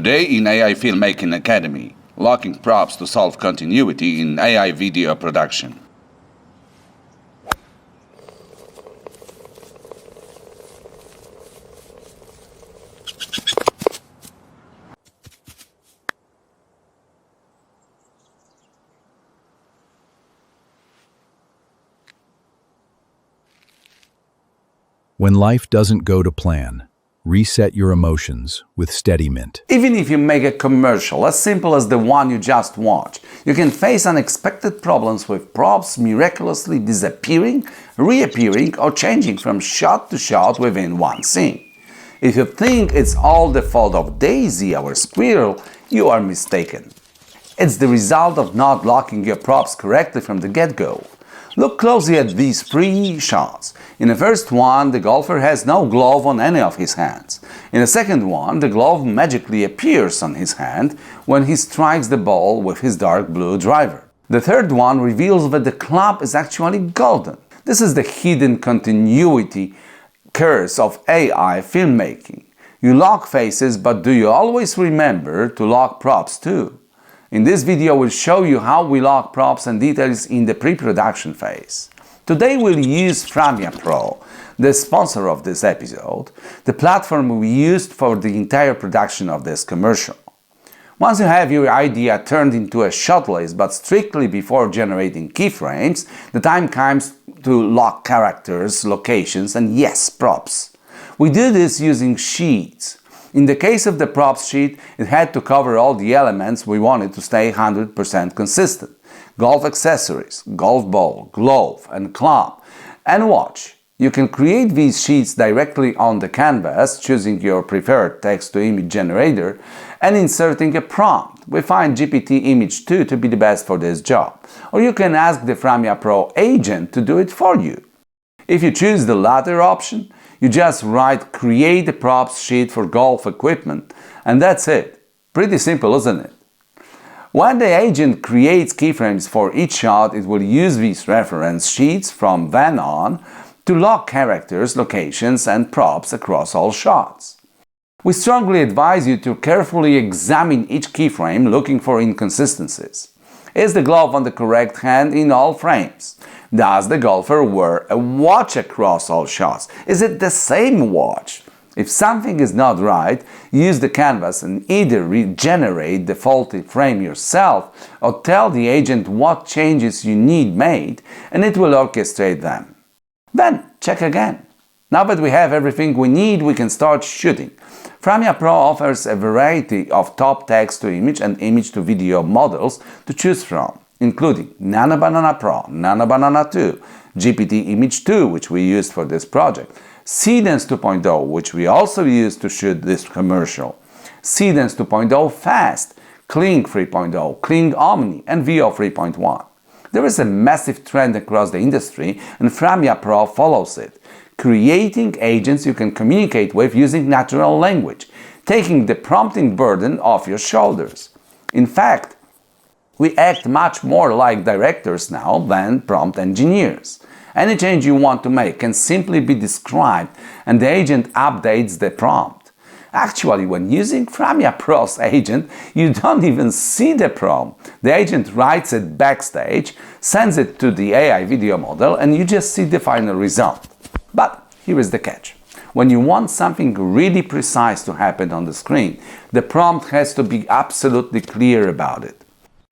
Today in AI Filmmaking Academy, locking props to solve continuity in AI video production. When life doesn't go to plan, reset your emotions with SteadyMint. Even if you make a commercial as simple as the one you just watched, you can face unexpected problems with props miraculously disappearing, reappearing, or changing from shot to shot within one scene. If you think it's all the fault of Daisy, our squirrel, you are mistaken. It's the result of not locking your props correctly from the get-go. Look closely at these three shots. In the first one, the golfer has no glove on any of his hands. In the second one, the glove magically appears on his hand when he strikes the ball with his dark blue driver. The third one reveals that the club is actually golden. This is the hidden continuity curse of AI filmmaking. You lock faces, but do you always remember to lock props too? In this video, we'll show you how we lock props and details in the pre-production phase. Today we'll use Framia Pro, the sponsor of this episode, the platform we used for the entire production of this commercial. Once you have your idea turned into a shot list, but strictly before generating keyframes, the time comes to lock characters, locations, and yes, props. We do this using sheets. In the case of the props sheet, it had to cover all the elements we wanted to stay 100% consistent. Golf accessories, golf ball, glove, and club. And watch. You can create these sheets directly on the canvas, choosing your preferred text-to-image generator, and inserting a prompt. We find GPT Image 2 to be the best for this job. Or you can ask the Framia Pro agent to do it for you. If you choose the latter option, you just write "Create a props sheet for golf equipment" and that's it. Pretty simple, isn't it? When the agent creates keyframes for each shot, it will use these reference sheets from then on to lock characters, locations, and props across all shots. We strongly advise you to carefully examine each keyframe, looking for inconsistencies. Is the glove on the correct hand in all frames? Does the golfer wear a watch across all shots? Is it the same watch? If something is not right, use the canvas and either regenerate the faulty frame yourself or tell the agent what changes you need made, and it will orchestrate them. Then check again. Now that we have everything we need, we can start shooting. Framia Pro offers a variety of top text-to-image and image-to-video models to choose from, including Nano Banana Pro, Nano Banana 2, GPT Image 2, which we used for this project, Seedance 2.0, which we also used to shoot this commercial, Seedance 2.0 Fast, Kling 3.0, Kling Omni, and VO 3.1. There is a massive trend across the industry, and Framia Pro follows it. Creating agents you can communicate with using natural language, taking the prompting burden off your shoulders. In fact, we act much more like directors now than prompt engineers. Any change you want to make can simply be described and the agent updates the prompt. Actually, when using Framia Pro's agent, you don't even see the prompt. The agent writes it backstage, sends it to the AI video model, and you just see the final result. But here is the catch. When you want something really precise to happen on the screen, the prompt has to be absolutely clear about it.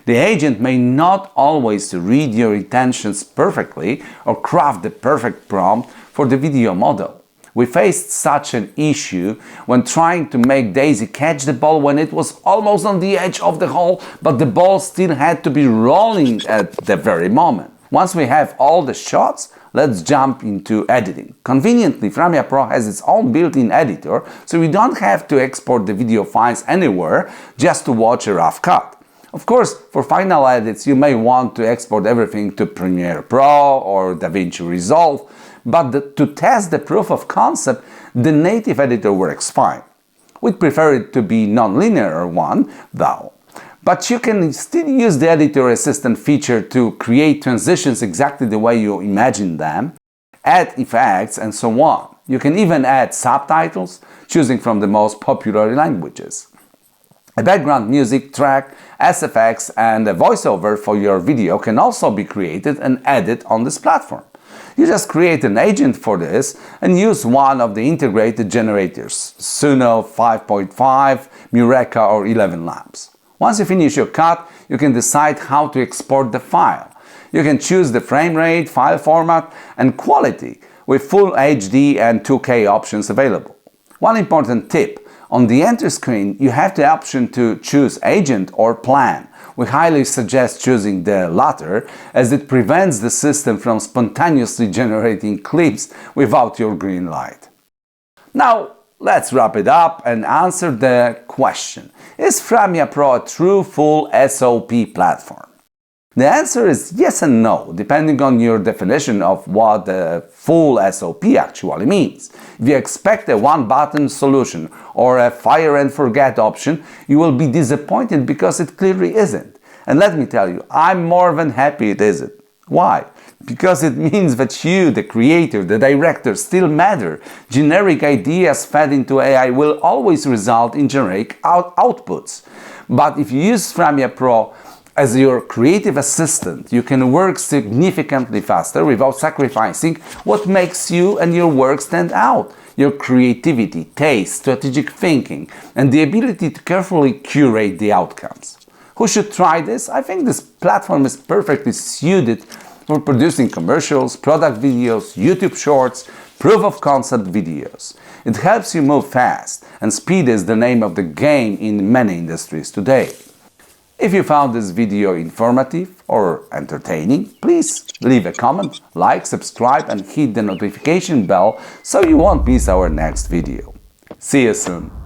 The agent may not always read your intentions perfectly or craft the perfect prompt for the video model. We faced such an issue when trying to make Daisy catch the ball when it was almost on the edge of the hole, but the ball still had to be rolling at the very moment. Once we have all the shots, let's jump into editing. Conveniently, Framia Pro has its own built-in editor, so you don't have to export the video files anywhere just to watch a rough cut. Of course, for final edits, you may want to export everything to Premiere Pro or DaVinci Resolve, but to test the proof of concept, the native editor works fine. We'd prefer it to be non-linear one, though. But you can still use the editor assistant feature to create transitions exactly the way you imagine them, add effects, and so on. You can even add subtitles, choosing from the most popular languages. A background music track, SFX, and a voiceover for your video can also be created and added on this platform. You just create an agent for this and use one of the integrated generators, Suno 5.5, Mureka, or 11 Labs. Once you finish your cut, you can decide how to export the file. You can choose the frame rate, file format, and quality with full HD and 2K options available. One important tip: on the enter screen, you have the option to choose agent or plan. We highly suggest choosing the latter, as it prevents the system from spontaneously generating clips without your green light. Now, let's wrap it up and answer the question: is Framia Pro a true full SOP platform? The answer is yes and no, depending on your definition of what the full SOP actually means. If you expect a one-button solution or a fire and forget option, you will be disappointed because it clearly isn't. And let me tell you, I'm more than happy it isn't. Why? Because it means that you, the creator, the director, still matter. Generic ideas fed into AI will always result in generic outputs. But if you use Framia Pro as your creative assistant, you can work significantly faster without sacrificing what makes you and your work stand out: your creativity, taste, strategic thinking, and the ability to carefully curate the outcomes. Who should try this? I think this platform is perfectly suited for producing commercials, product videos, YouTube shorts, proof of concept videos. It helps you move fast, and speed is the name of the game in many industries today. If you found this video informative or entertaining, please leave a comment, like, subscribe, and hit the notification bell so you won't miss our next video. See you soon!